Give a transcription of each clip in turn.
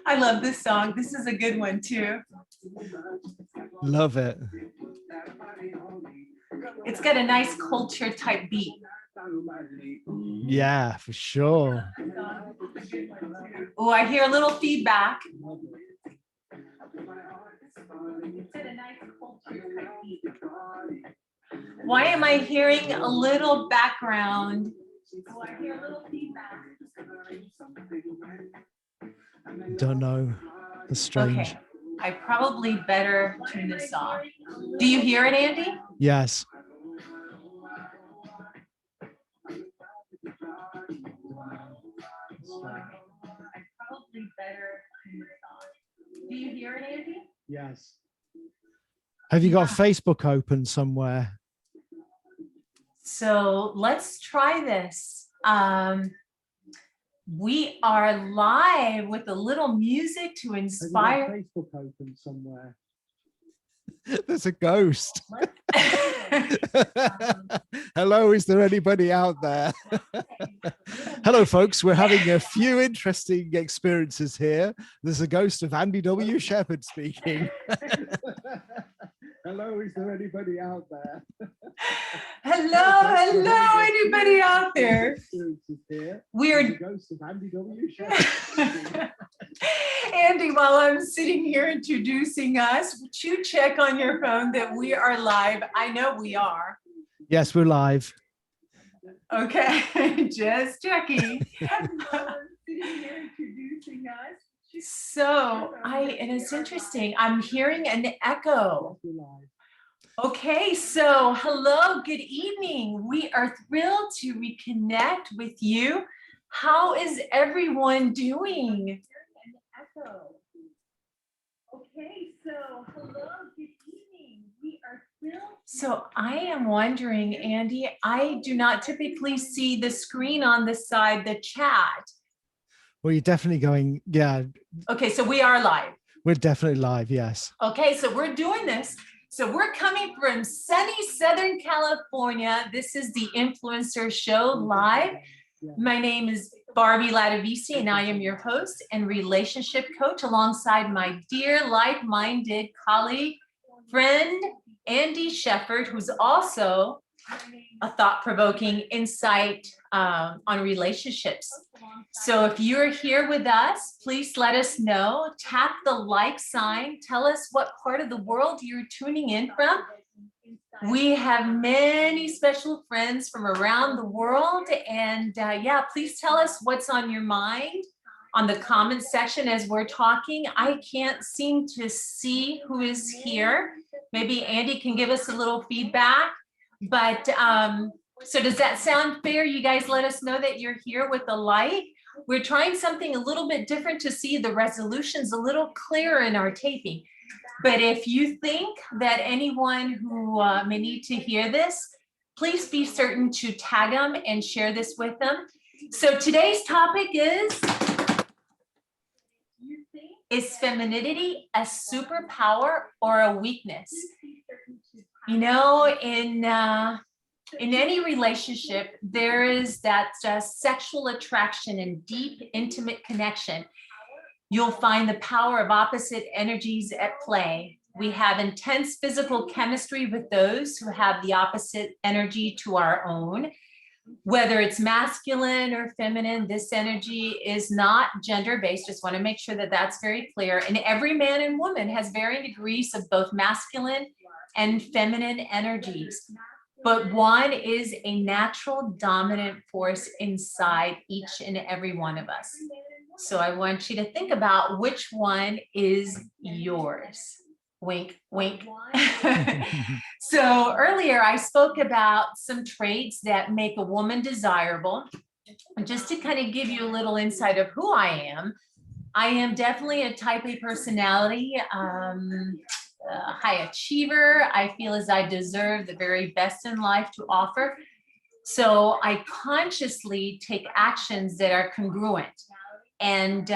I love this song. This is a good one too. Love it. It's got a nice culture type beat. Yeah, for sure. Oh, I hear a little feedback. Why am I hearing a little background? Oh, I hear a little feedback. Don't know. It's strange. Okay, I probably better turn this off. Do you hear it, Andy? Yes. I probably better turn this off. Do you hear it, Andy? Yes. Have you got Facebook open somewhere? So let's try this. We are live with a little music to inspire. Have you got Facebook open somewhere? There's a ghost. Hello, is there anybody out there? Hello, folks. We're having a few interesting experiences here. There's a ghost of Andy W. Shepherd speaking. Hello, is there anybody out there? Hello, anybody out there? We are ghost of Andy W. Shepherd. Andy, while I'm sitting here introducing us, would you check on your phone that we are live? I know we are. Yes, we're live. Okay, just checking. Sitting here introducing us. So and it's interesting. I'm hearing an echo. Okay, so hello, good evening. We are thrilled to reconnect with you. How is everyone doing? Okay, so hello, good evening. We are thrilled. So I am wondering, Andy, I do not typically see the screen on the side, the chat. Well, you're definitely going, yeah. Okay, so we are live. We're definitely live, yes. Okay, so we're doing this. So we're coming from sunny Southern California. This is the Influencer Show live. My name is Barbie Latavisi, and I am your host and relationship coach alongside my dear like-minded colleague, friend, Andy Shepherd, who's also a thought-provoking insight on relationships. So if you're here with us, please let us know. Tap the like sign. Tell us what part of the world you're tuning in from. We have many special friends from around the world. And yeah, please tell us what's on your mind on the comment section as we're talking. I can't seem to see who is here. Maybe Andy can give us a little feedback. But so does that sound fair? You guys let us know that you're here with the light. We're trying something a little bit different to see the resolutions a little clearer in our taping. But if you think that anyone who may need to hear this, please be certain to tag them and share this with them. So today's topic is femininity a superpower or a weakness? You know, in any relationship, there is that sexual attraction and deep, intimate connection. You'll find the power of opposite energies at play. We have intense physical chemistry with those who have the opposite energy to our own. Whether it's masculine or feminine, this energy is not gender-based. Just want to make sure that that's very clear. And every man and woman has varying degrees of both masculine and feminine energies. But one is a natural dominant force inside each and every one of us. So I want you to think about which one is yours. Wink, wink. So earlier I spoke about some traits that make a woman desirable. And just to kind of give you a little insight of who I am definitely a type A personality, high achiever. I feel as I deserve the very best in life to offer. So I consciously take actions that are congruent. And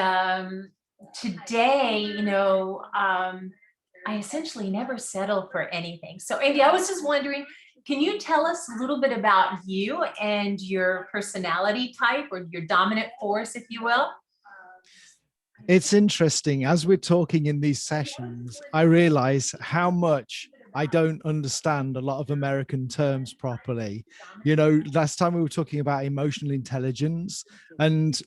today, you know, I essentially never settle for anything. So Andy, I was just wondering, can you tell us a little bit about you and your personality type, or your dominant force, if you will? It's interesting. As we're talking in these sessions, I realize how much I don't understand a lot of American terms properly. You know, last time we were talking about emotional intelligence, and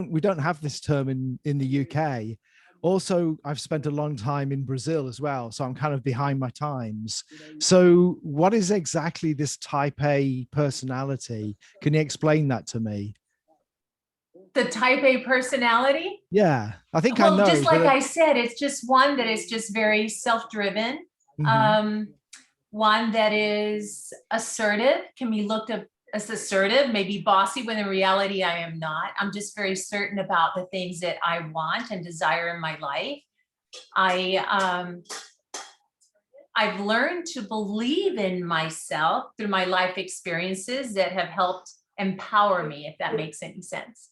we don't have this term in the UK. Also, I've spent a long time in Brazil as well, so I'm kind of behind my times. So what is exactly this type A personality? Can you explain that to me? The type A personality? Yeah, I think I Well, just know, like but I said, it's just one that is just very self-driven. mhm. Um, one that is assertive, can be looked at as assertive, maybe bossy, when in reality I am not. I'm just very certain about the things that I want and desire in my life. I've learned to believe in myself through my life experiences that have helped empower me, if that makes any sense.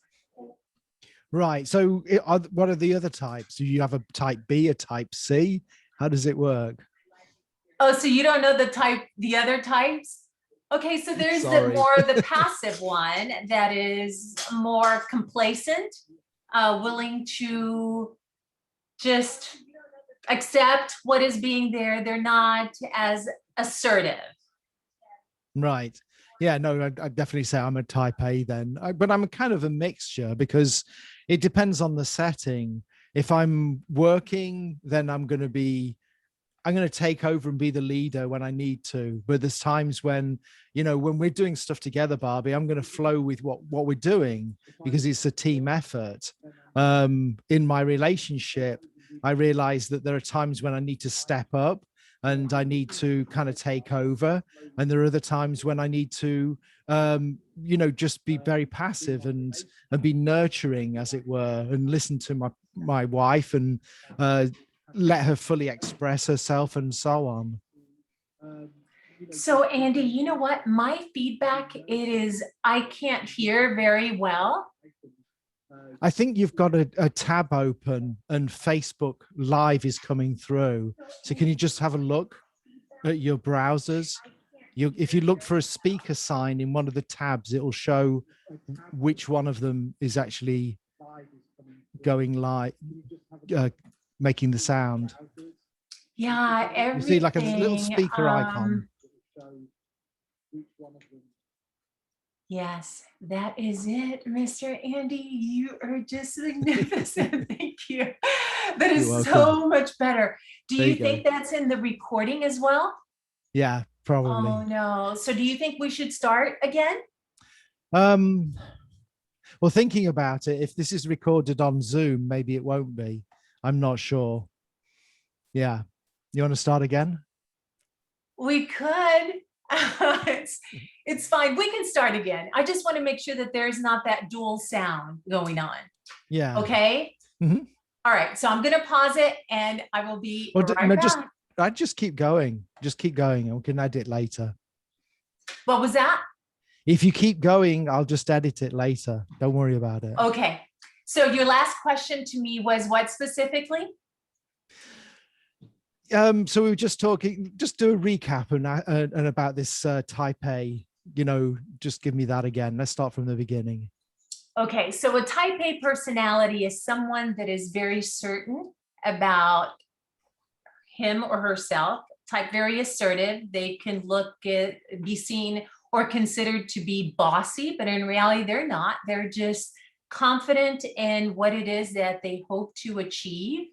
Right. So what are the other types? Do you have a type B, a type C? How does it work? Oh, so you don't know the other types? Okay, so there's Sorry. the passive one that is more complacent, willing to just accept what is being there. They're not as assertive. Right. Yeah, no, I'd definitely say I'm a type A then. But I'm kind of a mixture because it depends on the setting. If I'm working, then I'm going to take over and be the leader when I need to. But there's times when, you know, when we're doing stuff together, Barbie, I'm going to flow with what we're doing because it's a team effort. In my relationship, I realize that there are times when I need to step up and I need to kind of take over. And there are other times when I need to, you know, just be very passive and be nurturing, as it were, and listen to my wife and let her fully express herself and so on. So Andy, you know what? My feedback, it is, I can't hear very well. I think you've got a tab open and Facebook Live is coming through. So can you just have a look at your browsers? If you look for a speaker sign in one of the tabs, it will show which one of them is actually going live, making the sound. Yeah, You see like a little everything. speaker icon. Yes, that is it, Mr. Andy. You are just magnificent. Thank you. That You're is welcome. so much better. Do There you you think go. that's in the recording as well? Yeah, Oh probably. no. So do you think we should start again? Um, well, thinking about it, if this is recorded on Zoom, maybe it won't be. I'm not sure. Yeah. You want to start again? We could. It's it's fine. We can start again. I just want to make sure that there's not that dual sound going on. Yeah. Okay. Mhm. All right. So I'm going to pause it and I will be Or right no, just back. I just keep going. Just keep going, and we can edit later. What was that? If you keep going, I'll just edit it later. Don't worry about it. Okay. So your last question to me was what specifically? So we were just talking. Just do a recap and about this type A. You know, just give me that again. Let's start from the beginning. Okay. So a type A personality is someone that is very certain about him or herself, type very assertive. They can be seen or considered to be bossy, but in reality, they're not. They're just confident in what it is that they hope to achieve.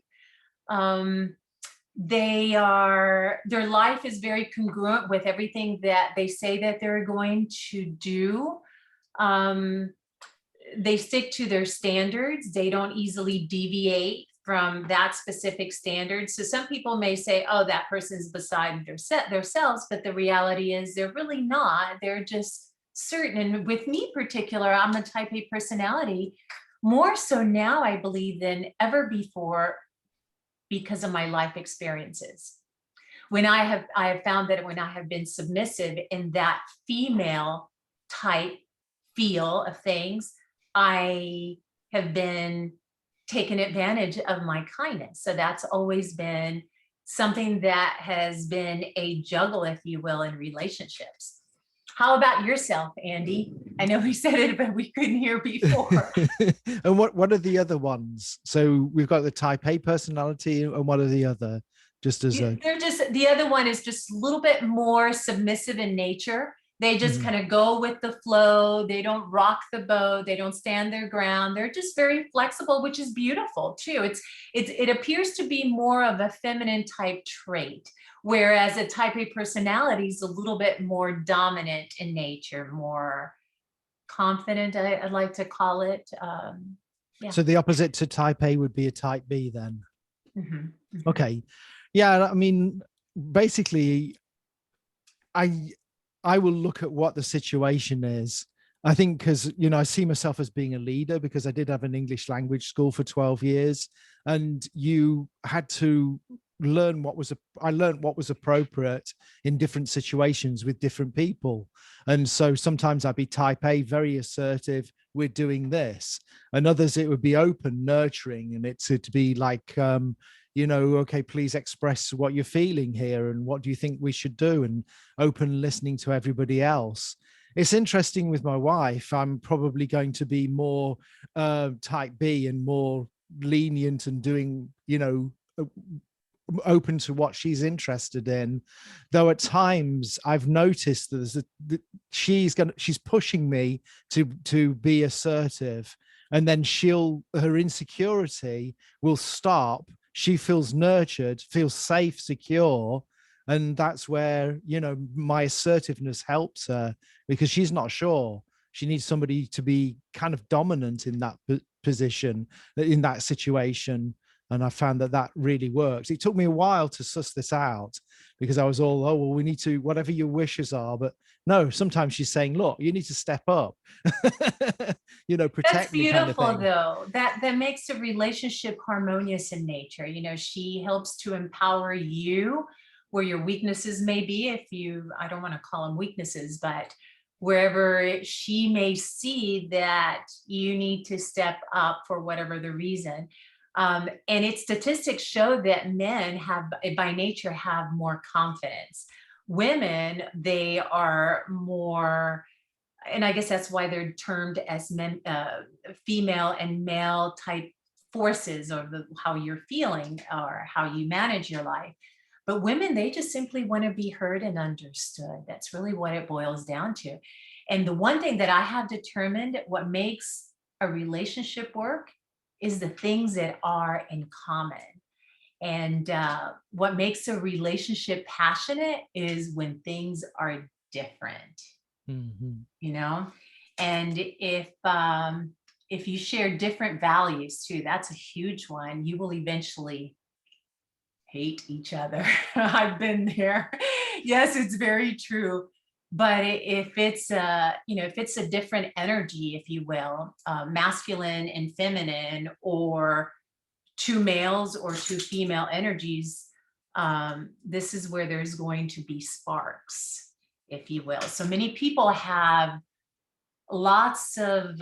Their life is very congruent with everything that they say that they're going to do. They stick to their standards. They don't easily deviate from that specific standard. So some people may say, oh, that person's beside themselves, but the reality is they're really not. They're just certain. And with me particular, I'm a type A personality, more so now, I believe, than ever before because of my life experiences. When I have found that when I have been submissive in that female type feel of things, I have been taken advantage of my kindness. So that's always been something that has been a juggle, if you will, in relationships. How about yourself, Andy? I know we said it, but we couldn't hear before. And what are the other ones? So we've got the type A personality, and what are the other? Just as a They're just, the other one is just a little bit more submissive in nature. They just Mhm. kind of go with the flow. They don't rock the boat. They don't stand their ground. They're just very flexible, which is beautiful too. It appears to be more of a feminine type trait, whereas a type A personality is a little bit more dominant in nature, more confident, I'd like to call it. Yeah. So the opposite to type A would be a type B then. Mhm, mhm. Okay. Yeah, I mean, basically, I I will look at what the situation is. I think because I see myself as being a leader because I did have an English language school for 12 years, and you had to learn I learned what was appropriate in different situations with different people. And so sometimes I'd be type A, very assertive, we're doing this, and others it would be open, nurturing, and it'd be like okay, please express what you're feeling here and what do you think we should do, and open listening to everybody else. It's interesting with my wife, I'm probably going to be more type B and more lenient and doing, open to what she's interested in. Though at times I've noticed that she's pushing me to be assertive, and then her insecurity will stop. She feels nurtured, feels safe, secure, and that's where my assertiveness helps her, because she's not sure. She needs somebody to be kind of dominant in that position, in that situation. And I found that really works. It took me a while to suss this out, because I was all, oh, well, we need to, whatever your wishes are. But no, sometimes she's saying, look, you need to step up, That's protect me, kind of beautiful, thing. though. That makes a relationship harmonious in nature. She helps to empower you where your weaknesses may be. I don't want to call them weaknesses, but wherever she may see that you need to step up for whatever the reason. And its statistics show that men by nature, have more confidence. Women, they are more, and I guess that's why they're termed as female and male type forces, or how you're feeling or how you manage your life. But women, they just simply want to be heard and understood. That's really what it boils down to. And the one thing that I have determined, what makes a relationship work, is the things that are in common. And what makes a relationship passionate is when things are different. Mhm. And if you share different values too, that's a huge one. You will eventually hate each other. I've been there. Yes, it's very true. But if it's a different energy, if you will, masculine and feminine, or two males or two female energies, this is where there's going to be sparks, if you will. So many people have lots of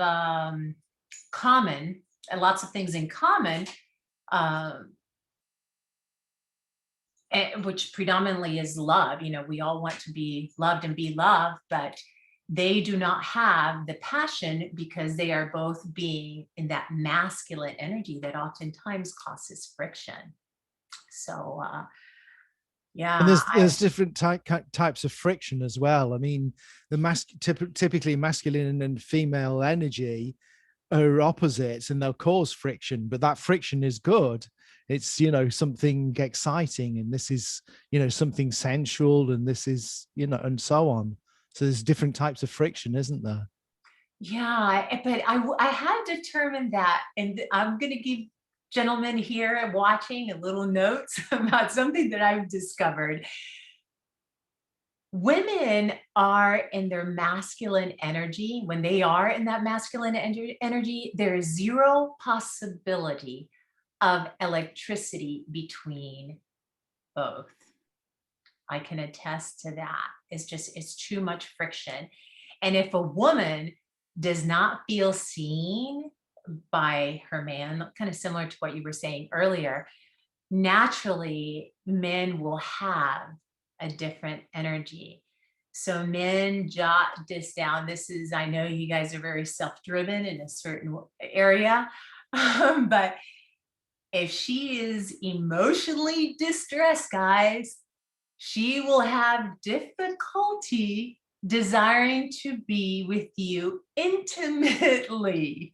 common, lots of things in common, um, which predominantly is love. We all want to be loved and be loved, but they do not have the passion, because they are both being in that masculine energy that oftentimes causes friction. So And yeah, there's different types of friction as well. I mean, typically masculine and female energy are opposites, and they'll cause friction, but that friction is good. It's something exciting, and this is something sensual, and this is and so on. So there's different types of friction, isn't there? yeah, but I had determined that, and I'm going to give gentlemen here watching a little notes about something that I've discovered. Women are in their masculine energy. When they are in that masculine energy, there is zero possibility of electricity between both. I can attest to that. It's too much friction. And if a woman does not feel seen by her man, kind of similar to what you were saying earlier, naturally men will have a different energy. So men, jot this down. This is, I know you guys are very self-driven in a certain area, but if she is emotionally distressed, guys, she will have difficulty desiring to be with you intimately.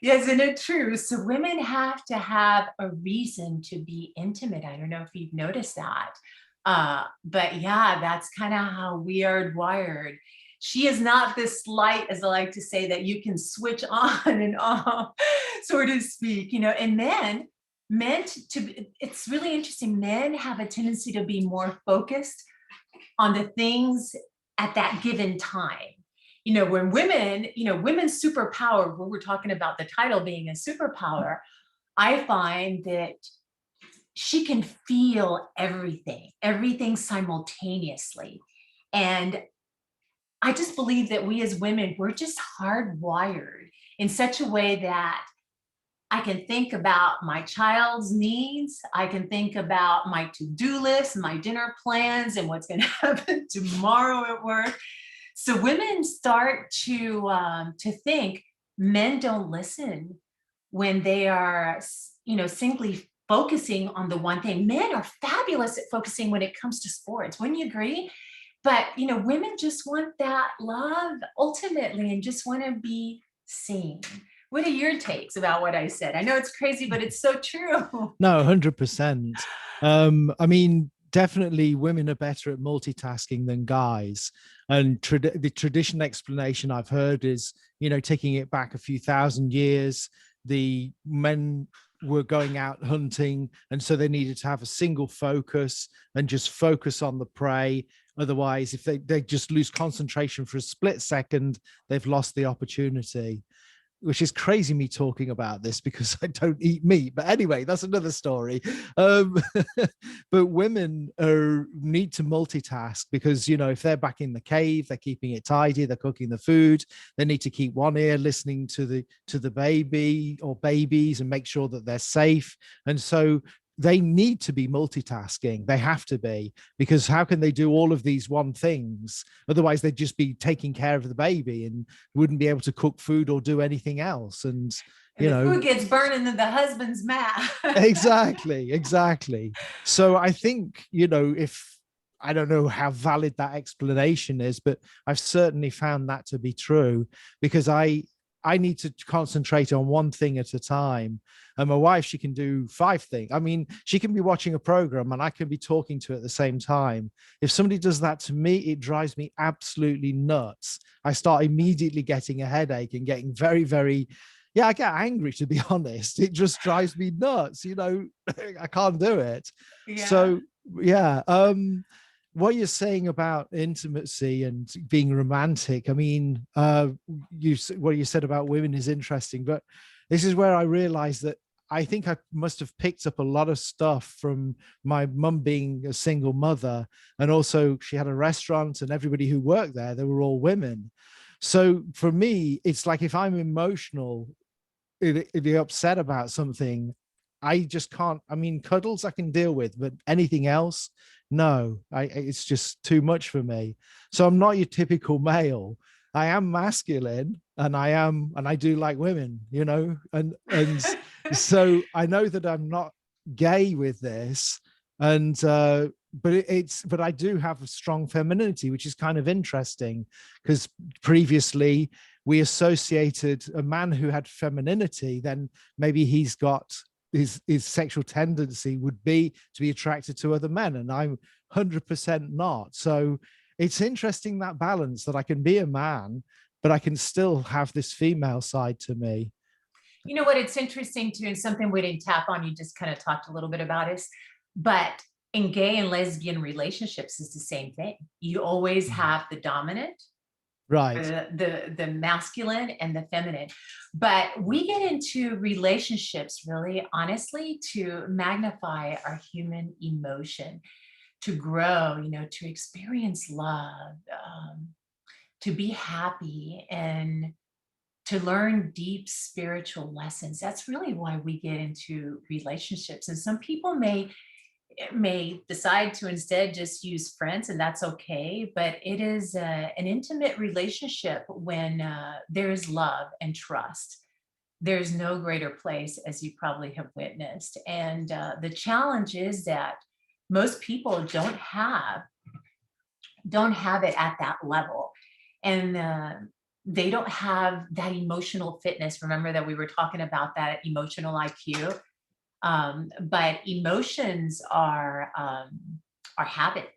Isn't it true? So women have to have a reason to be intimate. I don't know if you've noticed that. But yeah, that's kind of how we are wired. She is not this light, as I like to say, that you can switch on and off, so to speak, and it's really interesting. Men have a tendency to be more focused on the things at that given time. When women's superpower, when we're talking about the title being a superpower, I find that she can feel everything simultaneously. And I just believe that we as women, we're just hardwired in such a way that I can think about my child's needs. I can think about my to-do list, my dinner plans, and what's going to happen tomorrow at work. So women start to think men don't listen when they are, simply focusing on the one thing. Men are fabulous at focusing when it comes to sports. Wouldn't you agree? But women just want that love ultimately and just want to be seen. What are your takes about what I said? I know it's crazy, but it's so true. No, 100%. I mean, definitely women are better at multitasking than guys. And the traditional explanation I've heard is, taking it back a few thousand years, the men were going out hunting, and so they needed to have a single focus and just focus on the prey. Otherwise, if they just lose concentration for a split second, they've lost the opportunity. Which is crazy me talking about this because I don't eat meat. But anyway, that's another story. But women need to multitask because, if they're back in the cave, they're keeping it tidy, they're cooking the food, they need to keep one ear listening to the baby or babies and make sure that they're safe. And so they need to be multitasking. They have to be, because how can they do all of these one things? Otherwise, they'd just be taking care of the baby and wouldn't be able to cook food or do anything else. And the food gets burned into the husband's mouth. Exactly. So I think, if I don't know how valid that explanation is, but I've certainly found that to be true because I need to concentrate on one thing at a time. And my wife, she can do 5 things. I mean, she can be watching a program and I can be talking to her at the same time. If somebody does that to me, it drives me absolutely nuts. I start immediately getting a headache and getting very, very, I get angry, to be honest. It just drives me nuts. I can't do it. Yeah. So, what you're saying about intimacy and being romantic, I mean, what you said about women is interesting, but this is where I realized that I think I must have picked up a lot of stuff from my mum being a single mother. And also she had a restaurant and everybody who worked there, they were all women. So for me, it's like if I'm emotional, if you're upset about something, I just can't. I mean, cuddles I can deal with, but anything else, no. It's just too much for me. So I'm not your typical male. I am masculine, and I do like women, and so I know that I'm not gay with this, and but I do have a strong femininity, which is kind of interesting because previously we associated a man who had femininity, then maybe he's got his sexual tendency would be to be attracted to other men, and I'm 100% not. So it's interesting, that balance, that I can be a man, but I can still have this female side to me. You know what, it's interesting too, and something we didn't tap on, you just kind of talked a little bit about is, but in gay and lesbian relationships is the same thing. You always have the dominant, Right. the masculine and the feminine. But we get into relationships really honestly to magnify our human emotion, to grow, to experience love, to be happy, and to learn deep spiritual lessons. That's really why we get into relationships. And some people may decide to instead just use friends, and that's okay. But it is an intimate relationship when there is love and trust. There's no greater place, as you probably have witnessed. And the challenge is that most people don't have it at that level. And they don't have that emotional fitness. Remember that we were talking about that emotional IQ. But emotions are habit.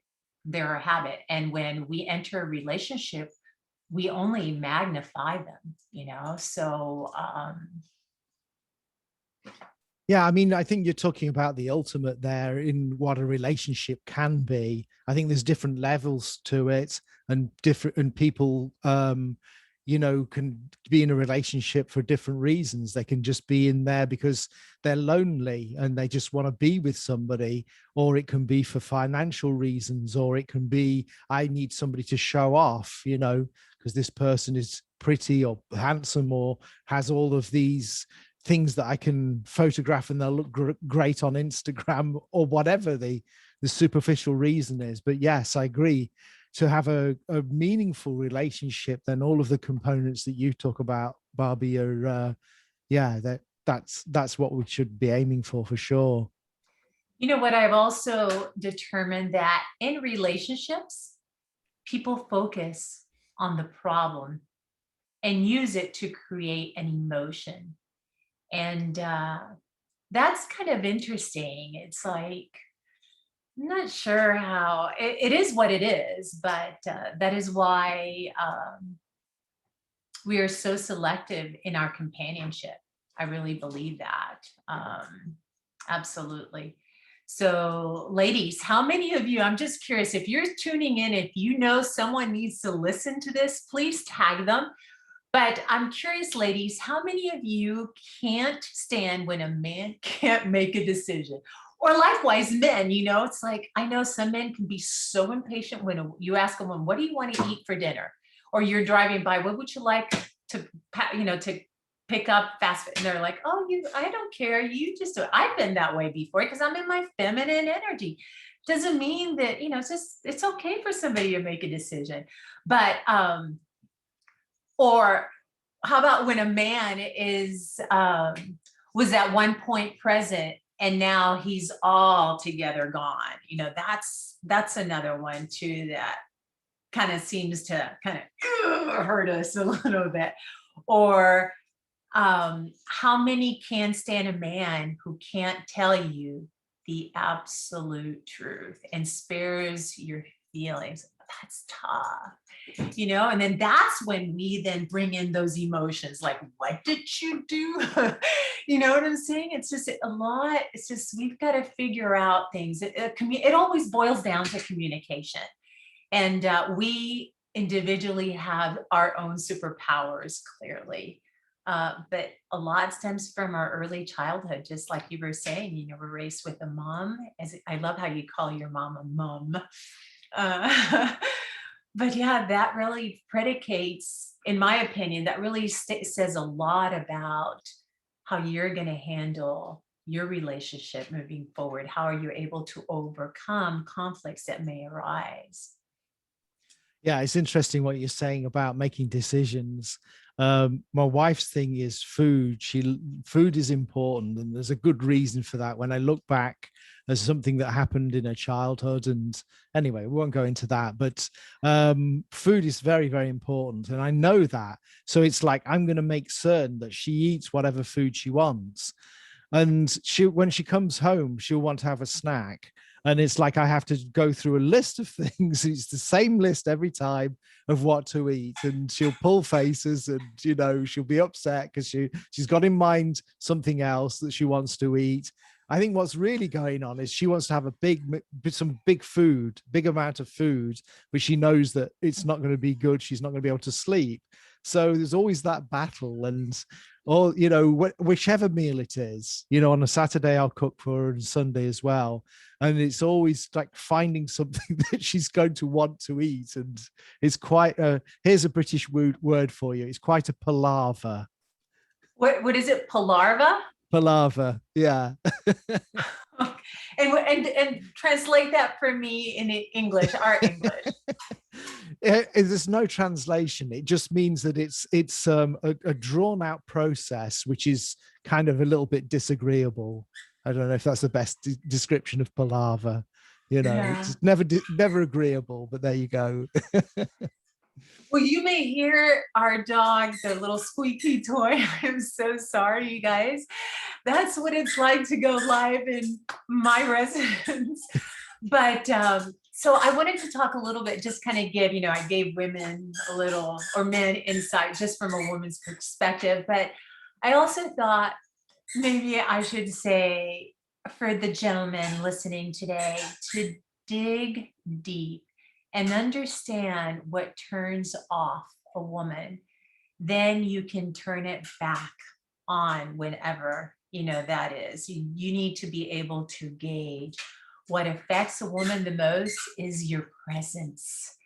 They're a habit. And when we enter a relationship, we only magnify them, you know? So, Yeah, I mean, I think you're talking about the ultimate there in what a relationship can be. I think there's different levels to it, and people, you know, can be in a relationship for different reasons. They can just be in there because they're lonely and they just want to be with somebody, or it can be for financial reasons, or it can be, I need somebody to show off, you know, because this person is pretty or handsome or has all of these things that I can photograph and they'll look great on Instagram, or whatever the superficial reason is. But yes, I agree, to have a meaningful relationship, then all of the components that you talk about, Barbie, are yeah, that's what we should be aiming for sure. you know what, I've also determined that in relationships, people focus on the problem and use it to create an emotion. And that's kind of interesting. It's like, I'm not sure how it is what it is, but that is why we are so selective in our companionship. I really believe that. Absolutely. So, ladies, how many of you, I'm just curious, if you're tuning in, if you know someone needs to listen to this, please tag them. But I'm curious, ladies, how many of you can't stand when a man can't make a decision? Or likewise, men, you know, it's like, I know some men can be so impatient when you ask them, what do you want to eat for dinner? Or you're driving by, what would you like to, you know, to pick up fast food? And they're like, oh, I don't care. You just do it. I've been that way before because I'm in my feminine energy. Doesn't mean that, you know, it's okay for somebody to make a decision. But, or how about when a man was at one point present and now he's altogether gone? You know, that's another one too that kind of seems to kind of hurt us a little bit. Or how many can stand a man who can't tell you the absolute truth and spares your feelings? That's tough, you know. And then that's when we then bring in those emotions, like, what did you do? You know what I'm saying? It's just a lot. It's just, we've got to figure out things. It always boils down to communication. And we individually have our own superpowers, clearly. But a lot stems from our early childhood, just like you were saying, you know, we're raised with a mom. I love how you call your mom a mum. But yeah, that really predicates, in my opinion, that really says a lot about how you're going to handle your relationship moving forward. How are you able to overcome conflicts that may arise? Yeah, it's interesting what you're saying about making decisions. My wife's thing is food. Food is important, and there's a good reason for that. When I look back as something that happened in her childhood, and anyway, we won't go into that, but food is very, very important, and I know that. So it's like, I'm going to make certain that she eats whatever food she wants. And when she comes home, she'll want to have a snack. And it's like, I have to go through a list of things. It's the same list every time of what to eat. And she'll pull faces, and, you know, she'll be upset because she's got in mind something else that she wants to eat. I think what's really going on is she wants to have some big amount of food, but she knows that it's not going to be good. She's not going to be able to sleep. So there's always that battle, and or you know, whichever meal it is, you know, on a Saturday I'll cook for her and Sunday as well, and it's always like finding something that she's going to want to eat, and it's quite a, here's a British word for you, it's quite a palaver. What is it? Palaver? Palaver, yeah. And translate that for me in English, our English. There's no translation. It just means that it's a drawn out process, which is kind of a little bit disagreeable. I don't know if that's the best description of palaver. You know, Yeah. it's never agreeable. But there you go. Well, you may hear our dog, the little squeaky toy. I'm so sorry, you guys. That's what it's like to go live in my residence. But so I wanted to talk a little bit, just kind of give, you know, I gave women a little, or men, insight just from a woman's perspective. But I also thought maybe I should say for the gentlemen listening today to dig deep and understand what turns off a woman. Then you can turn it back on whenever, you know, that is. You need to be able to gauge what affects a woman the most is your presence.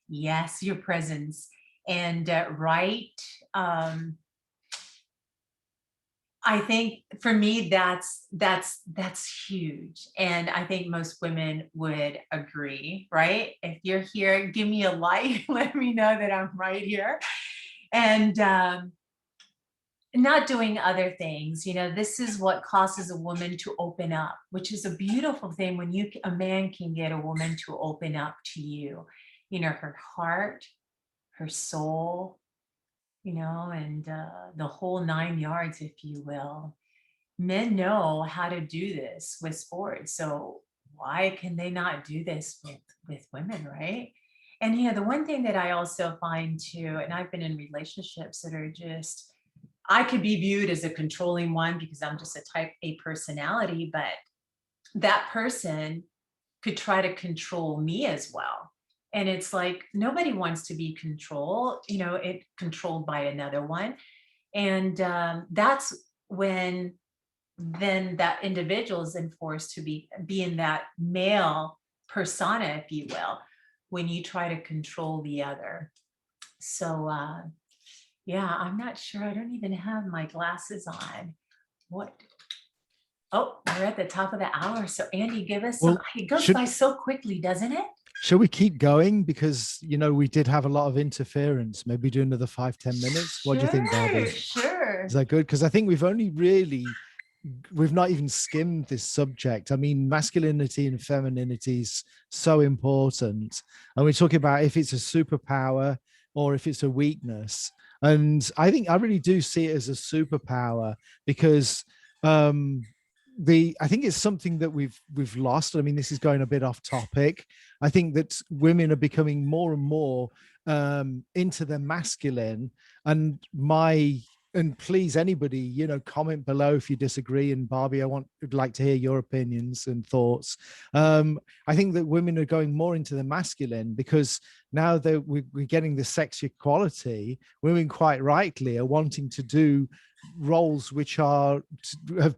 Yes, your presence. And I think for me, that's huge. And I think most women would agree, right? If you're here, give me a like, let me know that I'm right here. And not doing other things, you know, this is what causes a woman to open up, which is a beautiful thing when a man can get a woman to open up to you know, her heart, her soul, you know, and the whole 9 yards, if you will. Men know how to do this with sports, so why can they not do this with women, right? And you know, the one thing that I also find too, and I've been in relationships that are just, I could be viewed as a controlling one because I'm just a type A personality, but that person could try to control me as well. And it's like nobody wants to be controlled, you know, it controlled by another one. And that's when then that individual is enforced to be in that male persona, if you will, when you try to control the other. So yeah, I'm not sure. I don't even have my glasses on. What? Oh, we're at the top of the hour. So Andy, give us some, Well, it goes should by so quickly, doesn't it? shall we keep going, because you know we did have a lot of interference? Maybe do another 5-10 minutes. What do you think, Sure, Barbie? sure. Is that good? Because I think we've not even skimmed this subject. I mean, masculinity and femininity is so important. And we're talking about if it's a superpower or if it's a weakness. And I think I really do see it as a superpower because um I think it's something that we've lost. I mean, this is going a bit off topic. I think that women are becoming more and more into their masculine, and please, anybody, you know, comment below if you disagree. And Barbie, would like to hear your opinions and thoughts. I think that women are going more into the masculine because now that we're getting the sex equality, women quite rightly are wanting to do roles which have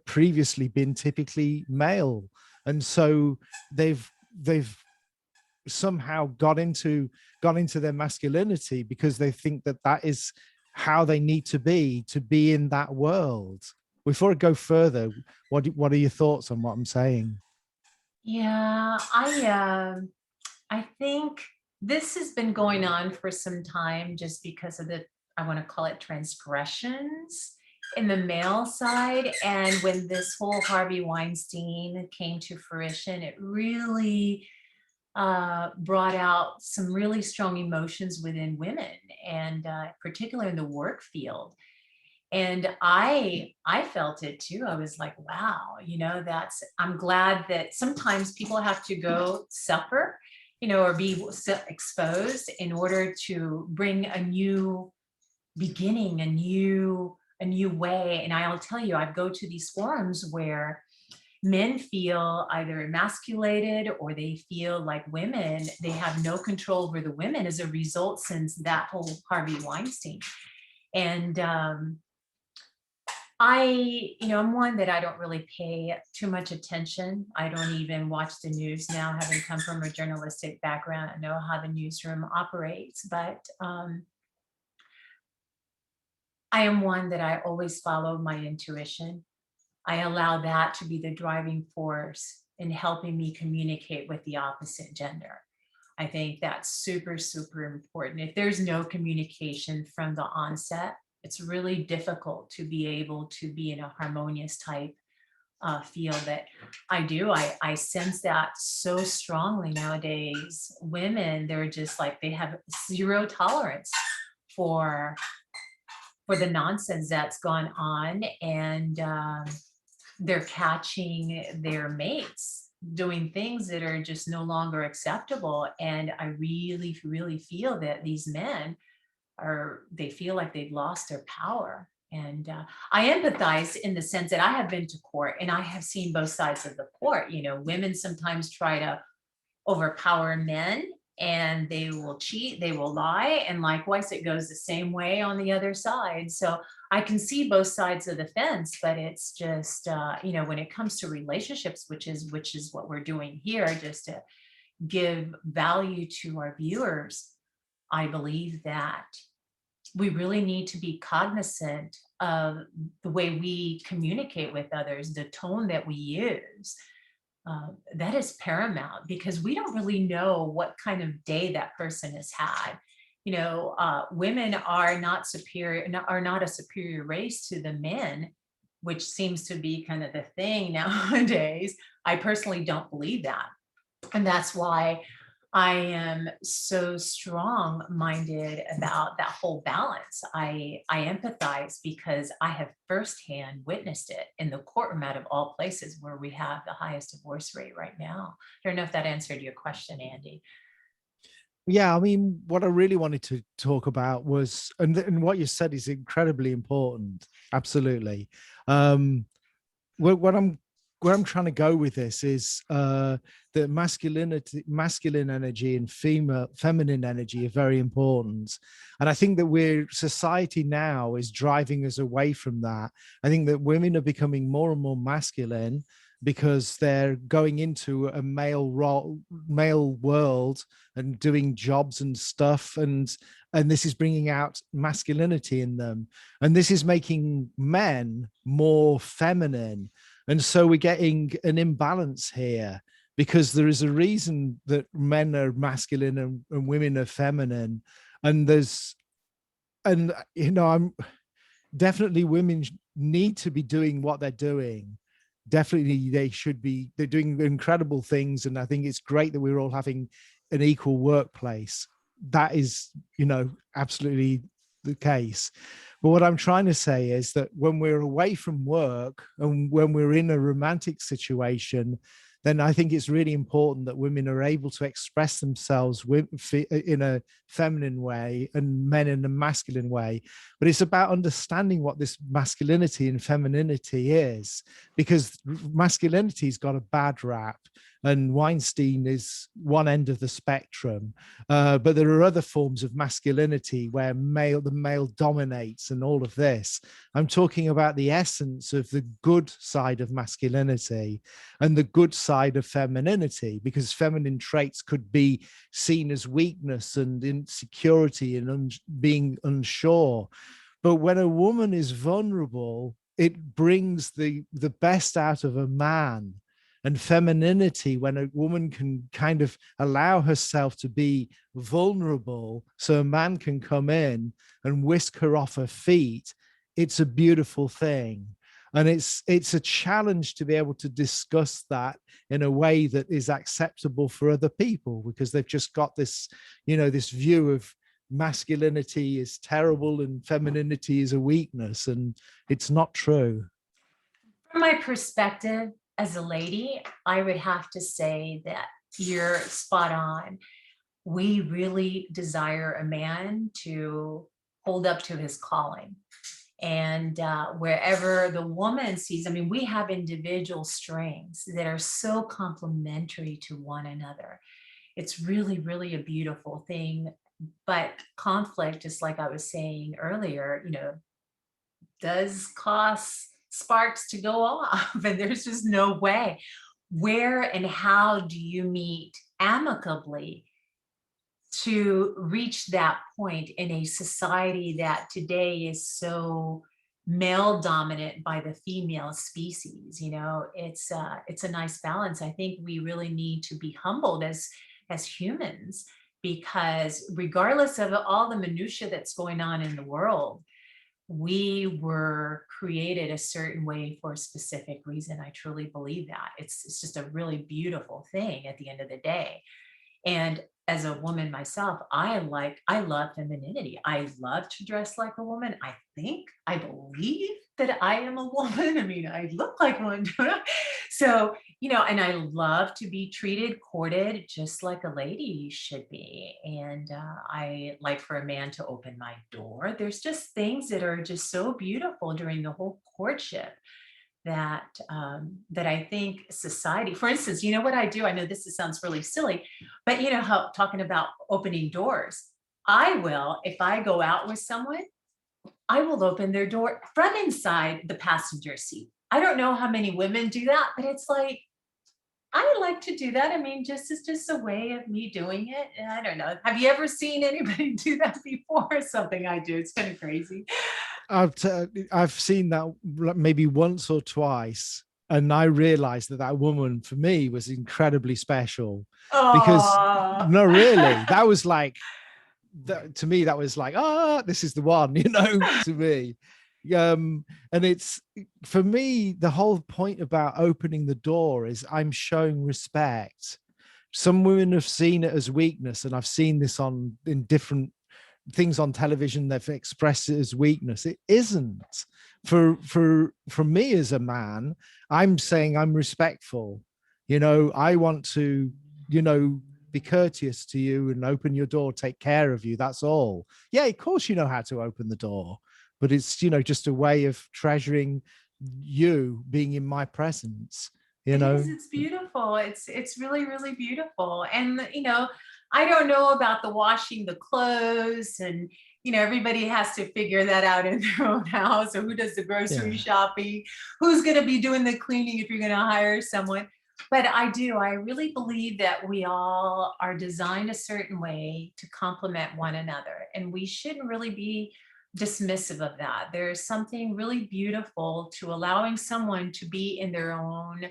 previously been typically male, and so they've somehow got into their masculinity because they think that that is how they need to be in that world. Before I go further, what are your thoughts on what I'm saying? Yeah, I think this has been going on for some time just because of the, I want to call it transgressions in the male side. And when this whole Harvey Weinstein came to fruition, it really brought out some really strong emotions within women, and particularly in the work field. And I felt it too. I was like, wow, you know, I'm glad that sometimes people have to go suffer, you know, or be exposed in order to bring a new beginning, a new way. And I'll tell you, I go to these forums where men feel either emasculated or they feel like women, they have no control over the women as a result since that whole Harvey Weinstein. And I'm one that I don't really pay too much attention. I don't even watch the news now, having come from a journalistic background. I know how the newsroom operates, but I am one that I always follow my intuition. I allow that to be the driving force in helping me communicate with the opposite gender. I think that's super, super important. If there's no communication from the onset, it's really difficult to be able to be in a harmonious type feel that I do. I sense that so strongly nowadays. Women, they're just like, they have zero tolerance for the nonsense that's gone on. And they're catching their mates doing things that are just no longer acceptable. And I really, really feel that these men they feel like they've lost their power. And I empathize in the sense that I have been to court and I have seen both sides of the court. Women sometimes try to overpower men, and they will cheat, they will lie, and likewise it goes the same way on the other side. So I can see both sides of the fence, but it's just when it comes to relationships, which is what we're doing here, just to give value to our viewers, I believe that we really need to be cognizant of the way we communicate with others, the tone that we use. That is paramount, because we don't really know what kind of day that person has had. Women are not a superior race to the men, which seems to be kind of the thing nowadays. I personally don't believe that. And that's why I am so strong-minded about that whole balance. I empathize because I have firsthand witnessed it in the courtroom, out of all places, where we have the highest divorce rate right now. I don't know if that answered your question, Andy. Yeah, I mean, what I really wanted to talk about was, and what you said is incredibly important. Absolutely. What I'm trying to go with this is that masculine energy and feminine energy are very important. And I think that society now is driving us away from that. I think that women are becoming more and more masculine because they're going into a male world and doing jobs and stuff, and this is bringing out masculinity in them, and this is making men more feminine. And so we're getting an imbalance here, because there is a reason that men are masculine and women are feminine. And I'm definitely, women need to be doing what they're doing. Definitely they're doing incredible things. And I think it's great that we're all having an equal workplace. That is, absolutely the case. But what I'm trying to say is that when we're away from work and when we're in a romantic situation, then I think it's really important that women are able to express themselves in a feminine way and men in a masculine way. But it's about understanding what this masculinity and femininity is, because masculinity's got a bad rap, and Weinstein is one end of the spectrum. But there are other forms of masculinity where the male dominates and all of this. I'm talking about the essence of the good side of masculinity and the good side of femininity, because feminine traits could be seen as weakness and insecurity and being unsure. But when a woman is vulnerable, it brings the best out of a man. And femininity, when a woman can kind of allow herself to be vulnerable so a man can come in and whisk her off her feet, it's a beautiful thing. And it's a challenge to be able to discuss that in a way that is acceptable for other people, because they've just got this, this view of masculinity is terrible and femininity is a weakness, and it's not true. From my perspective as a lady, I would have to say that you're spot on. We really desire a man to hold up to his calling. And wherever the woman sees, I mean, we have individual strengths that are so complementary to one another. It's really, really a beautiful thing. But conflict, just like I was saying earlier, does cause sparks to go off, and there's just no way. Where and how do you meet amicably to reach that point in a society that today is so male dominant by the female species? It's a nice balance. I think we really need to be humbled as humans, because regardless of all the minutia that's going on in the world, we were created a certain way for a specific reason. I truly believe that. It's just a really beautiful thing at the end of the day. And as a woman myself, I love femininity. I love to dress like a woman. I believe that I am a woman. I mean, I look like one, don't I? So, and I love to be treated, courted just like a lady should be. And I like for a man to open my door. There's just things that are just so beautiful during the whole courtship that I think society, for instance, you know what I do? I know sounds really silly, but you know how talking about opening doors, if I go out with someone, I will open their door from inside the passenger seat. I don't know how many women do that, but it's like, I like to do that. I mean, it's just a way of me doing it. And I don't know. Have you ever seen anybody do that before? Something I do. It's kind of crazy. I've seen that maybe once or twice, and I realized that woman for me was incredibly special. Because Oh, no, really, that was like, to me, that was like, this is the one, to me. And it's, for me, the whole point about opening the door is I'm showing respect. Some women have seen it as weakness, and I've seen this in different things on television. They've expressed it as weakness. It isn't. For me as a man, I'm saying I'm respectful. I want to be courteous to you and open your door, take care of you. That's all. Yeah, of course you know how to open the door, but it's just a way of treasuring you being in my presence. it's beautiful. It's really, really beautiful. And I don't know about the washing the clothes, and everybody has to figure that out in their own house, or who does the grocery shopping, who's going to be doing the cleaning if you're going to hire someone. But I really believe that we all are designed a certain way to complement one another, and we shouldn't really be dismissive of that. There's something really beautiful to allowing someone to be in their own,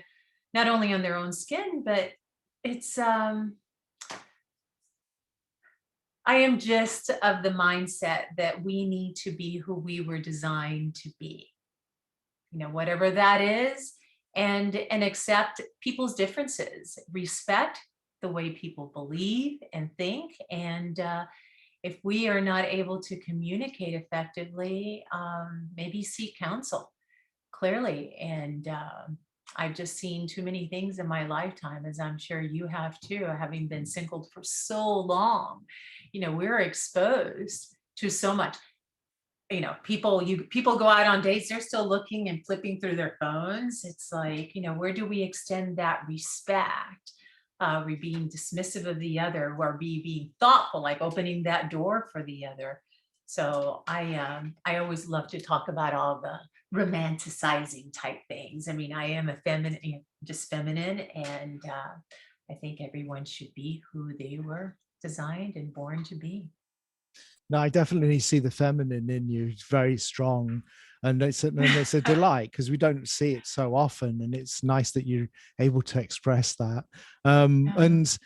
not only on their own skin, but it's I am just of the mindset that we need to be who we were designed to be, whatever that is, and accept people's differences, respect the way people believe and think. And if we are not able to communicate effectively, maybe seek counsel clearly. And I've just seen too many things in my lifetime, as I'm sure you have too, having been single for so long. We're exposed to so much. People go out on dates, they're still looking and flipping through their phones. It's like, where do we extend that respect? We being dismissive of the other, or being thoughtful, like opening that door for the other. So I always love to talk about all the romanticizing type things. I mean, I am a feminine, just feminine, and I think everyone should be who they were designed and born to be. No, I definitely see the feminine in you. It's very strong, and it's a delight because we don't see it so often, and it's nice that you're able to express that. And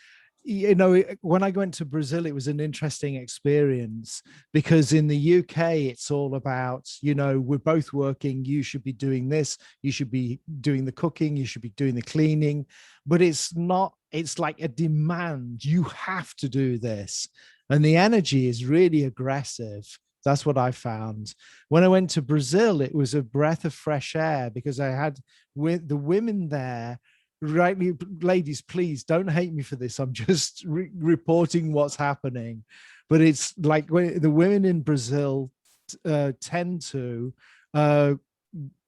when I went to Brazil, it was an interesting experience, because in the UK, it's all about, we're both working. You should be doing this. You should be doing the cooking. You should be doing the cleaning. But it's not, it's like a demand. You have to do this. And the energy is really aggressive. That's what I found. When I went to Brazil, it was a breath of fresh air, because I had with the women there. Right, ladies, please don't hate me for this. I'm just reporting what's happening. But it's like, when the women in Brazil tend to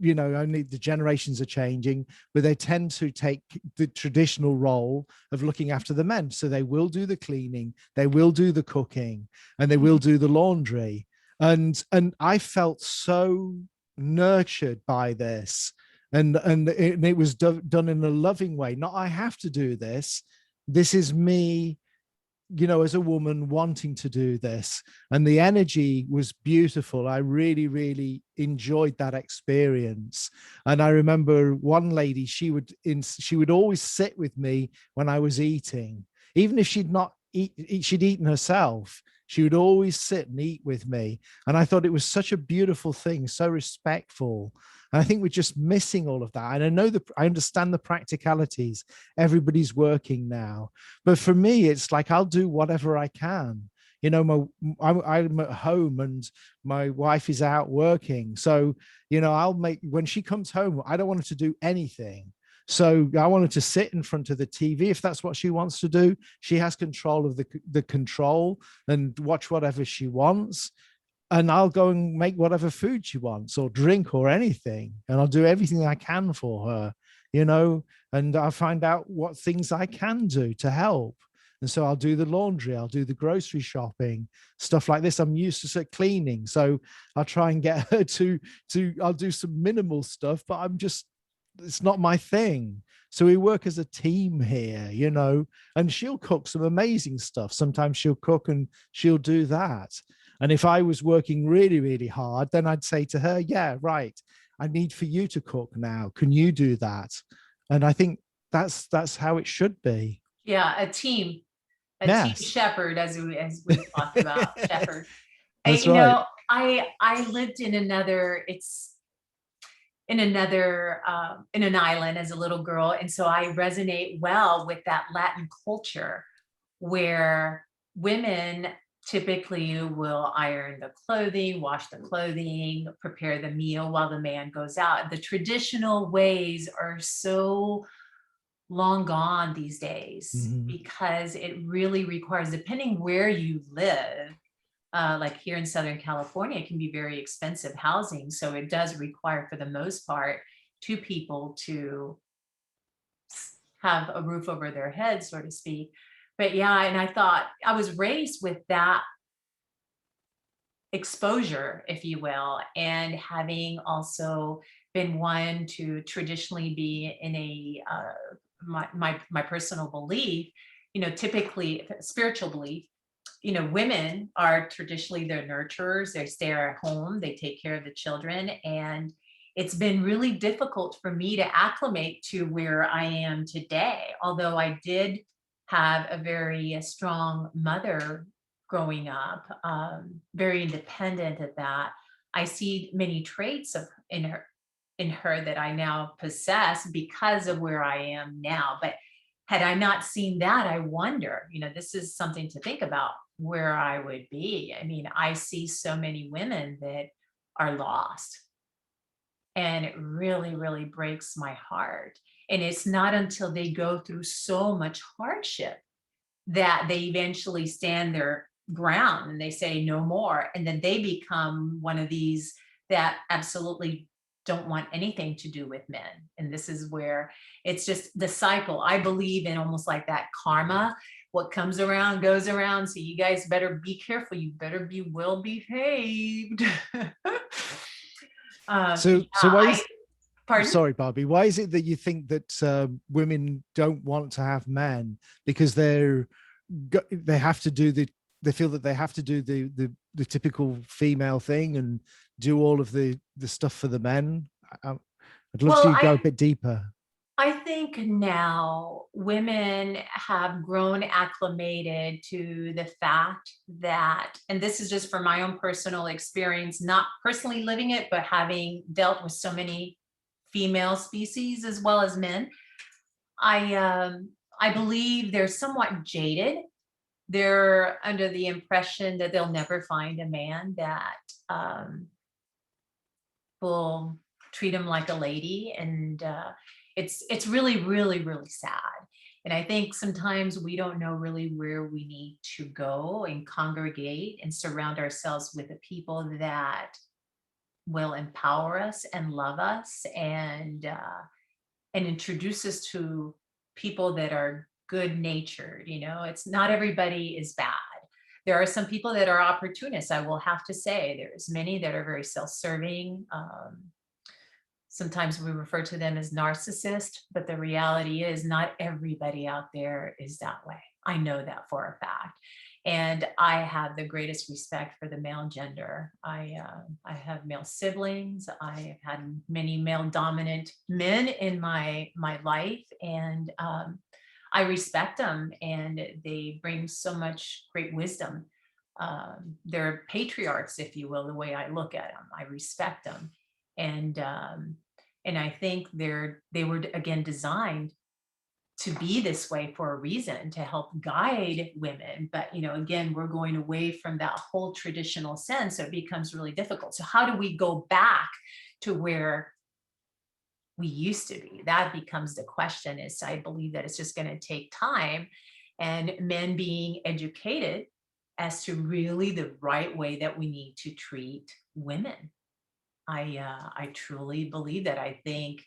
only the generations are changing, but they tend to take the traditional role of looking after the men. So they will do the cleaning, they will do the cooking, and they will do the laundry. And I felt so nurtured by this. And it was done in a loving way. Not, I have to do this. This is me, as a woman wanting to do this. And the energy was beautiful. I really, really enjoyed that experience. And I remember one lady, she would always sit with me when I was eating, even if she'd not she'd eaten herself. She would always sit and eat with me. And I thought it was such a beautiful thing, so respectful. And I think we're just missing all of that. And I understand the practicalities. Everybody's working now. But for me, it's like, I'll do whatever I can. I'm at home and my wife is out working. So, when she comes home, I don't want her to do anything. So I want her to sit in front of the TV if that's what she wants to do. She has control of the control and watch whatever she wants. And I'll go and make whatever food she wants or drink or anything. And I'll do everything I can for her, and I'll find out what things I can do to help. And so I'll do the laundry, I'll do the grocery shopping, stuff like this. I'm used to cleaning. So I'll try and get her I'll do some minimal stuff, but it's not my thing. So we work as a team here, and she'll cook some amazing stuff. Sometimes she'll cook and she'll do that. And if I was working really, really hard, then I'd say to her, yeah, right, I need for you to cook now. Can you do that? And I think that's how it should be. Yeah, a team Yes. shepherd, as we talked about, shepherd. That's right. I lived in an island as a little girl. And so I resonate well with that Latin culture where women typically will iron the clothing, wash the clothing, prepare the meal while the man goes out. The traditional ways are so long gone these days because it really requires, depending where you live, like here in Southern California, it can be very expensive housing. So it does require, for the most part, two people to have a roof over their head, so to speak. But yeah, and I thought I was raised with that exposure, if you will, and having also been one to traditionally be in a my personal belief, typically spiritual belief, women are traditionally the nurturers. They stay at home, they take care of the children. And it's been really difficult for me to acclimate to where I am today. Although I did have a very strong mother growing up, very independent at that. I see many traits in her that I now possess because of where I am now. But had I not seen that, I wonder, this is something to think about, where I would be. I mean, I see so many women that are lost. And it really, really breaks my heart. And it's not until they go through so much hardship that they eventually stand their ground and they say no more. And then they become one of these that absolutely don't want anything to do with men. And this is where it's just the cycle. I believe in almost like that karma. What comes around goes around. So you guys better be careful. You better be well behaved. So why is, pardon? sorry, Barbie, why is it that you think that women don't want to have men? Because they have to do they feel that they have to do the typical female thing and do all of the stuff for the men. I'd love to go a bit deeper. I think now women have grown acclimated to the fact that, and this is just from my own personal experience, not personally living it, but having dealt with so many female species as well as men, I believe they're somewhat jaded. They're under the impression that they'll never find a man that will treat them like a lady. And it's really, really, really sad. And I think sometimes we don't know really where we need to go and congregate and surround ourselves with the people that will empower us and love us and introduce us to people that are good natured. It's not everybody is bad. There are some people that are opportunists. I will have to say there's many that are very self-serving. Sometimes we refer to them as narcissists, but the reality is not everybody out there is that way. I know that for a fact. And I have the greatest respect for the male gender. I have male siblings. I have had many male dominant men in my life, and I respect them, and they bring so much great wisdom. They're patriarchs, if you will, the way I look at them. I respect them, and I think they were again designed to be this way for a reason, to help guide women. But again, we're going away from that whole traditional sense, so it becomes really difficult. So how do we go back to where we used to be? That becomes the question. I believe that it's just going to take time, and men being educated as to really the right way that we need to treat women. I truly believe that. I think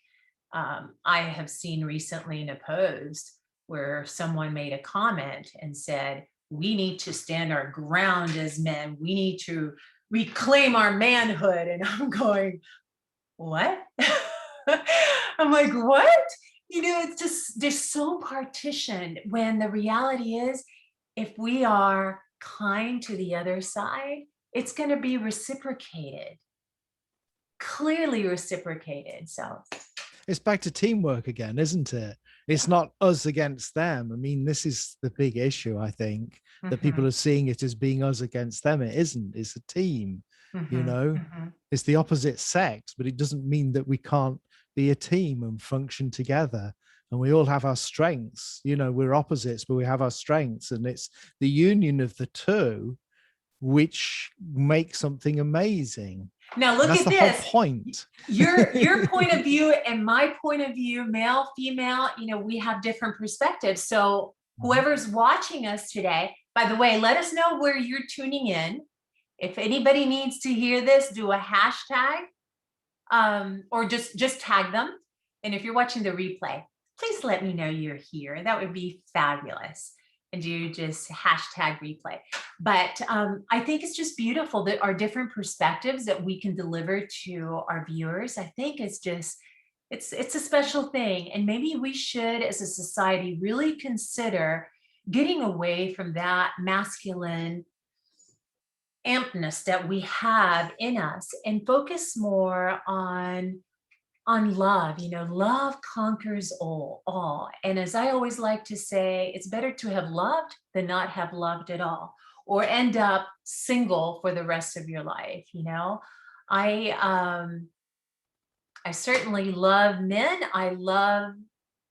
I have seen recently in a post where someone made a comment and said, we need to stand our ground as men. We need to reclaim our manhood. And I'm going, what? I'm like, what? It's just, they're so partitioned, when the reality is, if we are kind to the other side, it's going to be reciprocated, clearly reciprocated. So it's back to teamwork again, isn't it? It's not us against them. I mean, this is the big issue, I think, that people are seeing it as being us against them. It isn't. It's a team, It's the opposite sex, but it doesn't mean that we can't be a team and function together. And we all have our strengths. We're opposites, but we have our strengths. And it's the union of the two which makes something amazing. Now look That's at the this whole point. Your point of view and my point of view, male, female, we have different perspectives. So whoever's watching us today, by the way, let us know where you're tuning in. If anybody needs to hear this, do a hashtag, or just tag them. And if you're watching the replay, please let me know you're here. That would be fabulous. And do just hashtag replay. But I think it's just beautiful that our different perspectives that we can deliver to our viewers. I think it's a special thing. And maybe we should, as a society, really consider getting away from that masculine ampness that we have in us and focus more on love. Love conquers all. And as I always like to say, it's better to have loved than not have loved at all, or end up single for the rest of your life. I certainly love men. I love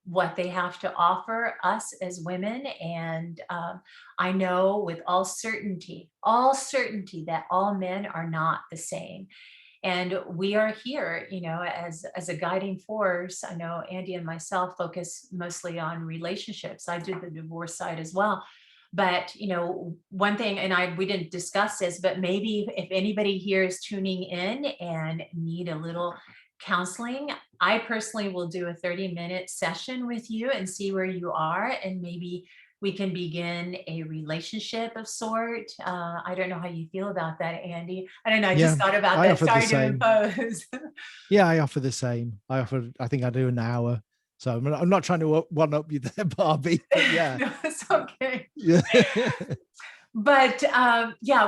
what they have to offer us as women. And I know with all certainty that all men are not the same. And we are here, as a guiding force. I know Andy and myself focus mostly on relationships. I do the divorce side as well. But, one thing, and we didn't discuss this, but maybe if anybody here is tuning in and need a little counseling, I personally will do a 30-minute session with you and see where you are. And maybe we can begin a relationship of sort. I don't know how you feel about that, Andy. I don't know. I just thought about that. Sorry to impose. Yeah, I offer the same. I think I do an hour. So I'm not trying to one up you there, Barbie. But yeah. No, it's okay. Yeah. But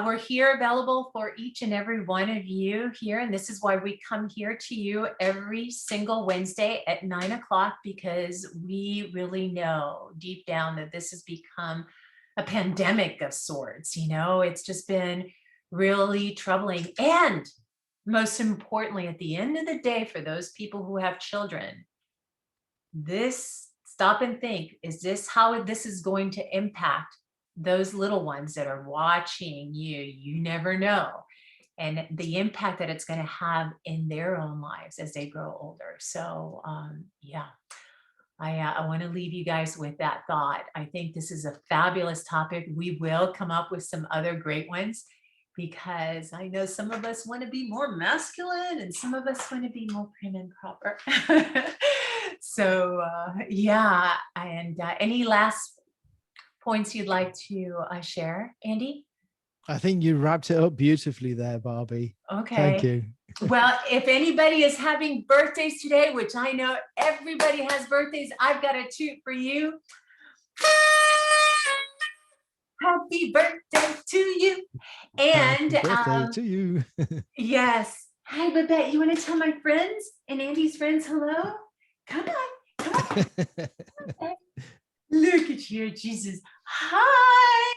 we're here available for each and every one of you here. And this is why we come here to you every single Wednesday at 9:00, because we really know deep down that this has become a pandemic of sorts. It's just been really troubling. And most importantly, at the end of the day, for those people who have children, stop and think, is this how this is going to impact those little ones that are watching you? You never know. And the impact that it's going to have in their own lives as they grow older. So I want to leave you guys with that thought. I think this is a fabulous topic. We will come up with some other great ones, because I know some of us want to be more masculine and some of us want to be more prim and proper. So yeah, and any last points you'd like to share, Andy? I think you wrapped it up beautifully there, Barbie. Okay. Thank you. Well, if anybody is having birthdays today, which I know everybody has birthdays, I've got a toot for you. Happy birthday to you. And Happy birthday to you. yes. Hi, Babette. You want to tell my friends and Andy's friends hello? Come on. Come on. Look at you, Jesus. Hi.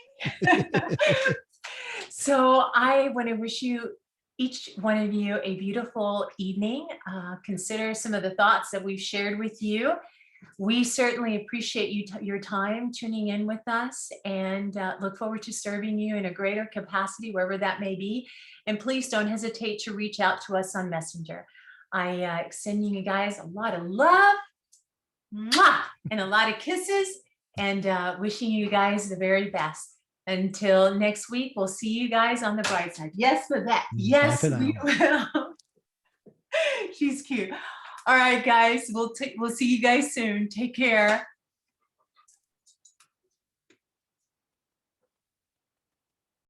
So I want to wish you, each one of you, a beautiful evening. Consider some of the thoughts that we've shared with you. We certainly appreciate your time tuning in with us, and look forward to serving you in a greater capacity, wherever that may be. And please don't hesitate to reach out to us on Messenger. I send you guys a lot of love, mwah, and a lot of kisses, and wishing you guys the very best. Until next week, we'll see you guys on the bright side. Yes, Babette. Yes, we will. She's cute. All right, guys, we'll see you guys soon. Take care.